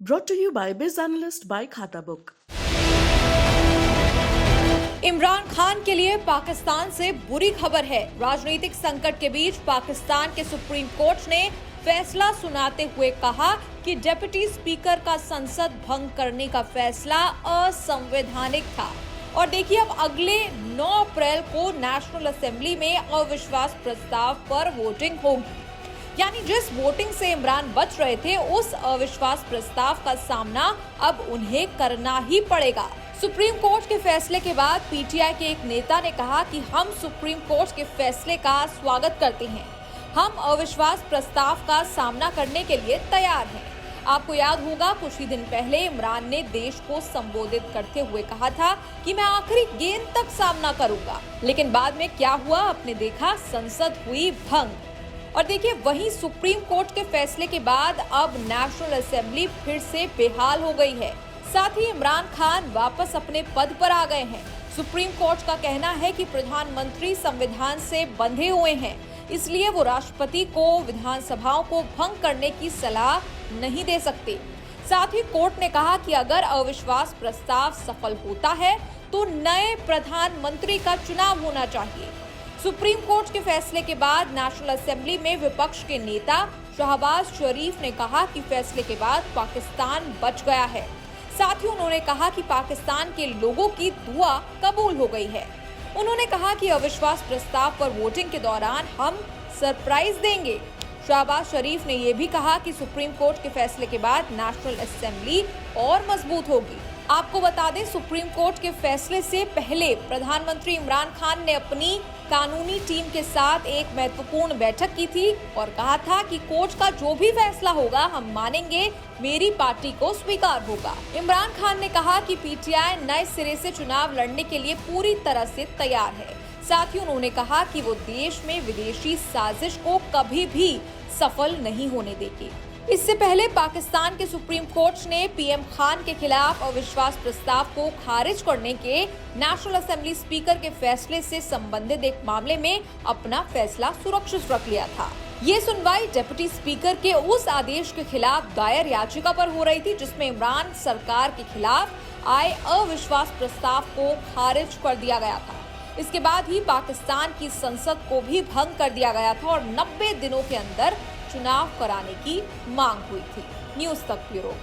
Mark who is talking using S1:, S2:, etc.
S1: Brought to you by Biz Analyst by Khata Book.
S2: Imran Khan के लिए पाकिस्तान से बुरी खबर है। राजनीतिक संकट के बीच पाकिस्तान के सुप्रीम कोर्ट ने फैसला सुनाते हुए कहा कि डिप्टी स्पीकर का संसद भंग करने का फैसला असंवैधानिक था। और देखिए, अब अगले 9 अप्रैल को नेशनल असेंबली में अविश्वास प्रस्ताव पर वोटिंग होगी। यानी जिस वोटिंग से इमरान बच रहे थे, उस अविश्वास प्रस्ताव का सामना अब उन्हें करना ही पड़ेगा। सुप्रीम कोर्ट के फैसले के बाद पीटीआई के एक नेता ने कहा कि हम सुप्रीम कोर्ट के फैसले का स्वागत करते हैं। हम अविश्वास प्रस्ताव का सामना करने के लिए तैयार हैं। आपको याद होगा, कुछ ही दिन पहले इमरान ने देश को संबोधित करते हुए कहा था कि मैं आखिरी गेंद तक सामना करूंगा। लेकिन बाद में क्या हुआ, आपने देखा, संसद हुई भंग। और देखिए, वहीं सुप्रीम कोर्ट के फैसले के बाद अब नेशनल असेंबली फिर से बेहाल हो गई है। साथ ही इमरान खान वापस अपने पद पर आ गए हैं। सुप्रीम कोर्ट का कहना है कि प्रधानमंत्री संविधान से बंधे हुए हैं, इसलिए वो राष्ट्रपति को विधानसभाओं को भंग करने की सलाह नहीं दे सकते। साथ ही कोर्ट ने कहा कि अगर अविश्वास प्रस्ताव सफल होता है तो नए प्रधानमंत्री का चुनाव होना चाहिए। सुप्रीम कोर्ट के फैसले के बाद नेशनल असेंबली में विपक्ष के नेता शहबाज शरीफ ने कहा कि फैसले के बाद पाकिस्तान बच गया है। साथ ही उन्होंने कहा कि पाकिस्तान के लोगों की दुआ कबूल हो गई है। उन्होंने कहा कि अविश्वास प्रस्ताव पर वोटिंग के दौरान हम सरप्राइज देंगे। शहबाज शरीफ ने यह भी कहा कि सुप्रीम कोर्ट के फैसले के बाद नेशनल असेंबली और मजबूत होगी। आपको बता दें, सुप्रीम कोर्ट के फैसले से पहले प्रधानमंत्री इमरान खान ने अपनी कानूनी टीम के साथ एक महत्वपूर्ण बैठक की थी और कहा था कि कोर्ट का जो भी फैसला होगा हम मानेंगे, मेरी पार्टी को स्वीकार होगा। इमरान खान ने कहा कि पीटीआई नए सिरे से चुनाव लड़ने के लिए पूरी तरह से तैयार है। साथ ही उन्होंने कहा कि वो देश में विदेशी साजिश को कभी भी सफल नहीं होने देगी। इससे पहले पाकिस्तान के सुप्रीम कोर्ट ने पीएम खान के खिलाफ अविश्वास प्रस्ताव को खारिज करने के नेशनल असेंबली स्पीकर के फैसले से संबंधित एक मामले में अपना फैसला सुरक्षित रख लिया था। ये सुनवाई डिप्टी स्पीकर के उस आदेश के खिलाफ दायर याचिका पर हो रही थी, जिसमें इमरान सरकार के खिलाफ आए अविश्वास प्रस्ताव को खारिज कर दिया गया था। इसके बाद ही पाकिस्तान की संसद को भी भंग कर दिया गया था और 90 दिनों के अंदर चुनाव कराने की मांग हुई थी। न्यूज़ तक ब्यूरो।